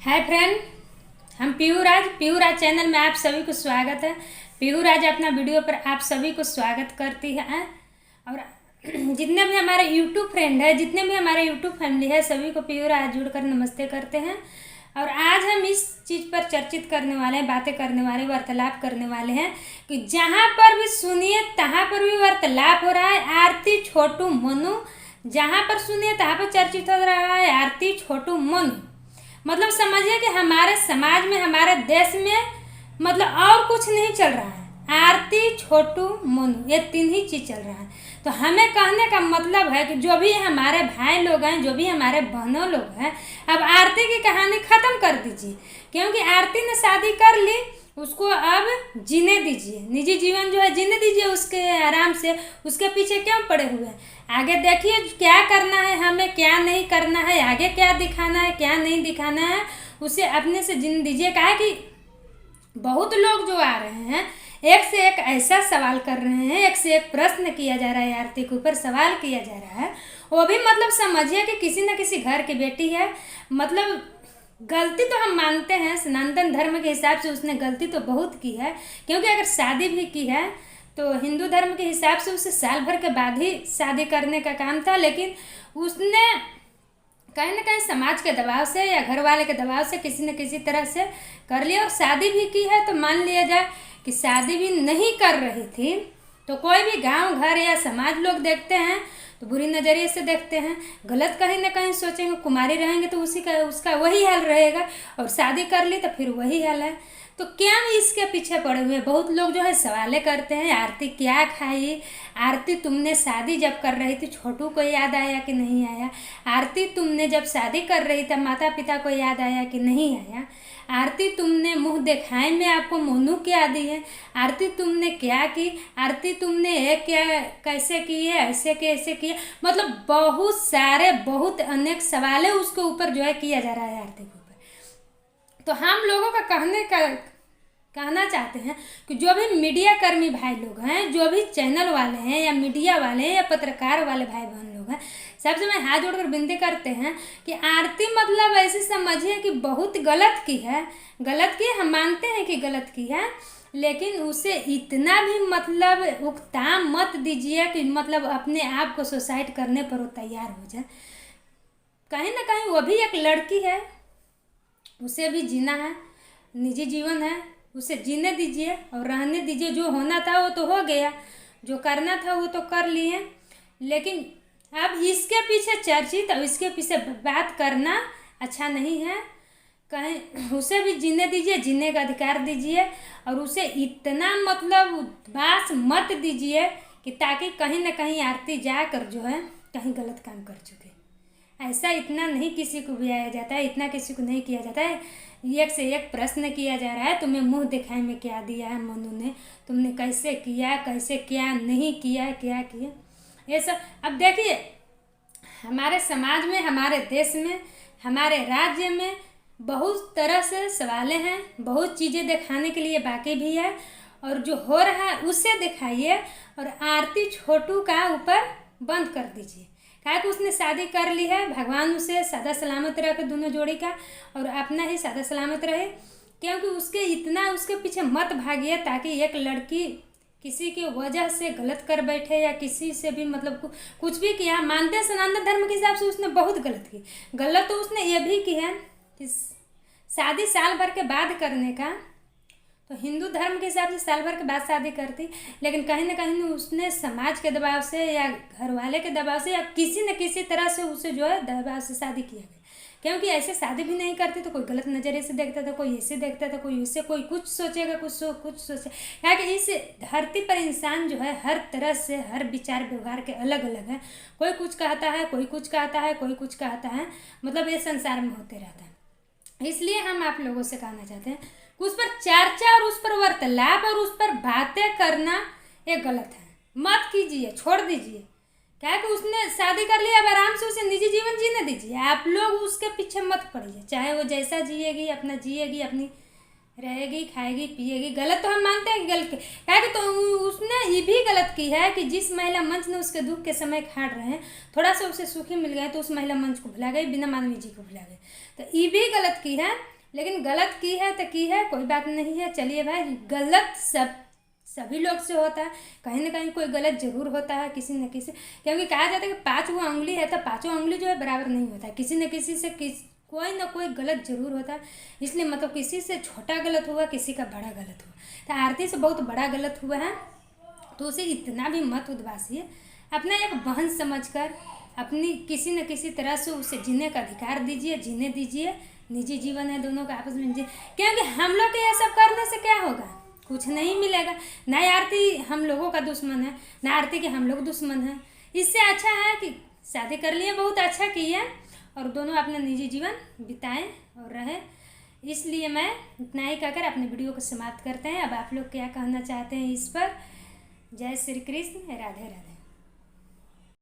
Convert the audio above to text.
Hi friend, हम पीयूराज channel में आप सभी को स्वागत है। पीयूराज अपना वीडियो पर आप सभी को स्वागत करती है। और जितने भी हमारे यूट्यूब फ्रेंड है, जितने भी हमारे यूट्यूब फैमिली है, सभी को पीयूराज जुड़कर नमस्ते करते हैं। और आज हम इस चीज़ पर चर्चित करने वाले हैं, बातें करने वाले, वार्तालाप करने वाले हैं कि जहाँ पर भी सुनिए तहाँ पर भी वार्तालाप हो रहा है आरती छोटू मनु। जहाँ पर सुनिए तहाँ पर चर्चित हो रहा है आरती छोटू मनु। मतलब समझिए कि हमारे समाज में, हमारे देश में मतलब और कुछ नहीं चल रहा है, आरती छोटू मनु, ये तीन ही चीज़ चल रहा है। तो हमें कहने का मतलब है कि जो भी हमारे भाई लोग हैं, जो भी हमारे बहनों लोग हैं, अब आरती की कहानी ख़त्म कर दीजिए, क्योंकि आरती ने शादी कर ली, उसको अब जीने दीजिए, निजी जीवन जो है जीने दीजिए उसके आराम से। उसके पीछे क्यों पड़े हुए हैं? आगे देखिए क्या करना है हमें, क्या नहीं करना है, आगे क्या दिखाना है, क्या नहीं दिखाना है, उसे अपने से जीने दीजिए। कहा कि बहुत लोग जो आ रहे हैं एक से एक ऐसा सवाल कर रहे हैं, एक से एक प्रश्न किया जा रहा है, आरती के ऊपर सवाल किया जा रहा है। वो भी मतलब समझिए कि किसी न किसी घर की बेटी है। मतलब गलती तो हम मानते हैं, सनातन धर्म के हिसाब से उसने गलती तो बहुत की है, क्योंकि अगर शादी भी की है तो हिंदू धर्म के हिसाब से उसे साल भर के बाद ही शादी करने का काम था। लेकिन उसने कहीं ना कहीं समाज के दबाव से या घर वाले के दबाव से किसी न किसी तरह से कर लिया और शादी भी की है। तो मान लिया जाए कि शादी भी नहीं कर रही थी तो कोई भी गांव घर या समाज लोग देखते हैं तो बुरी नज़रिए से देखते हैं, गलत कहीं ना कहीं सोचेंगे। कुमारी रहेंगे तो उसका वही हाल रहेगा, और शादी कर ली तो फिर वही हाल है। तो क्या इसके पीछे पड़े हुए बहुत लोग जो है सवालें करते हैं, आरती क्या खाई, आरती तुमने शादी जब कर रही थी छोटू को याद आया कि नहीं आया, आरती तुमने जब शादी कर रही थी माता पिता को याद आया कि नहीं आया, आरती तुमने मुंह दिखाए में आपको मोनू क्या दी है, आरती तुमने क्या की, आरती तुमने ये क्या कैसे किए, ऐसे कैसे किए। मतलब बहुत सारे, बहुत अनेक सवालें उसके ऊपर जो है किया जा रहा है आरती के ऊपर। तो हम लोगों का कहना चाहते हैं कि जो भी मीडिया कर्मी भाई लोग हैं, जो भी चैनल वाले हैं या मीडिया वाले हैं या पत्रकार वाले भाई बहन लोग हैं, सबसे मैं हाथ जोड़कर विनती करते हैं कि आरती मतलब ऐसे समझिए कि बहुत गलत की है। गलत की हम मानते हैं कि गलत की है, लेकिन उसे इतना भी मतलब उकताम मत दीजिए कि मतलब अपने आप को सुसाइड करने पर वो तैयार हो जाए। कहीं ना कहीं वो भी एक लड़की है, उसे भी जीना है, निजी जीवन है, उसे जीने दीजिए और रहने दीजिए। जो होना था वो तो हो गया, जो करना था वो तो कर लिए, लेकिन अब इसके पीछे चर्चित और इसके पीछे बात करना अच्छा नहीं है। कहीं उसे भी जीने दीजिए, जीने का अधिकार दीजिए, और उसे इतना मतलब बास मत दीजिए कि ताकि कहीं ना कहीं आरती जाकर जो है कहीं गलत काम कर चुके। ऐसा इतना नहीं किसी को भी आया जाता है, इतना किसी को नहीं किया जाता है। एक से एक प्रश्न किया जा रहा है, तुम्हें मुंह दिखाए में क्या दिया है मनु ने, तुमने कैसे किया, कैसे क्या नहीं किया, क्या किया, ये सब। अब देखिए हमारे समाज में, हमारे देश में, हमारे राज्य में बहुत तरह से सवालें हैं, बहुत चीज़ें दिखाने के लिए बाकी भी है, और जो हो रहा है उसे दिखाइए और आरती छोटू का ऊपर बंद कर दीजिए। क्या कि उसने शादी कर ली है, भगवान उसे सादा सलामत रखे दोनों जोड़ी का, और अपना ही सादा सलामत रहे। क्योंकि उसके इतना उसके पीछे मत भागिए ताकि एक लड़की किसी की वजह से गलत कर बैठे या किसी से भी मतलब कुछ भी किया। मानते हैं सनातन धर्म के हिसाब से उसने बहुत गलत की। गलत तो उसने ये भी की है कि शादी साल भर के बाद करने का, तो हिंदू धर्म के हिसाब से साल भर के बाद शादी करती, लेकिन कहीं ना कहीं उसने समाज के दबाव से या घर वाले के दबाव से या किसी न किसी तरह से उसे जो है दबाव से शादी किया गया। क्योंकि ऐसे शादी भी नहीं करती तो कोई गलत नज़रिए से देखता था, कोई ऐसे देखता था, कोई उससे, कोई कुछ सोचेगा, कुछ सोचे। क्योंकि इस धरती पर इंसान जो है हर तरह से, हर विचार व्यवहार के अलग अलग है। कोई कुछ कहता है, कोई कुछ कहता है, कोई कुछ कहता है, मतलब ये संसार में होते रहता है। इसलिए हम आप लोगों से कहना चाहते हैं कि उस पर चर्चा और उस पर वार्तालाप और उस पर बातें करना ये गलत है, मत कीजिए, छोड़ दीजिए। क्या है कि उसने शादी कर लिया, अब आराम से उसे निजी जीवन जीने दीजिए। आप लोग उसके पीछे मत पड़िए, चाहे वो जैसा जिएगी, अपना जिएगी, अपनी रहेगी, खाएगी, पिएगी। गलत तो हम मानते हैं कि गलत क्या कि तो उसने ये भी गलत की है कि जिस महिला मंच ने उसके दुख के समय खाड़ रहे हैं, थोड़ा सा उसे सुखी मिल गया तो उस महिला मंच को भुला गई, बिना मानवी जी को भुला गई, तो ये भी गलत की है। लेकिन गलत की है तो की है, कोई बात नहीं है। चलिए भाई, गलत सभी लोग से होता है, कहीं ना कहीं कोई गलत जरूर होता है किसी न किसी, क्योंकि कहा जाता है कि 5 उंगली है तो 5 उंगली जो है बराबर नहीं होता है, किसी न किसी से कोई ना कोई गलत जरूर होता है। इसलिए मतलब किसी से छोटा गलत हुआ, किसी का बड़ा गलत हुआ, तो आरती से बहुत बड़ा गलत हुआ है, तो उसे इतना भी मत उद्वासिए। अपना एक बहन समझकर अपनी किसी न किसी तरह से उसे जीने का अधिकार दीजिए, जीने दीजिए। निजी जीवन है दोनों का, आपस में जी, क्योंकि हम लोग के ये सब करने से क्या होगा, कुछ नहीं मिलेगा। ना आरती हम लोगों का दुश्मन है, ना आरती के हम लोग दुश्मन हैं। इससे अच्छा है कि शादी कर लिए, बहुत अच्छा किए, और दोनों अपना निजी जीवन बिताएं और रहें। इसलिए मैं इतना ही कहकर अपने वीडियो को समाप्त करते हैं। अब आप लोग क्या कहना चाहते हैं इस पर। जय श्री कृष्ण, राधे राधे।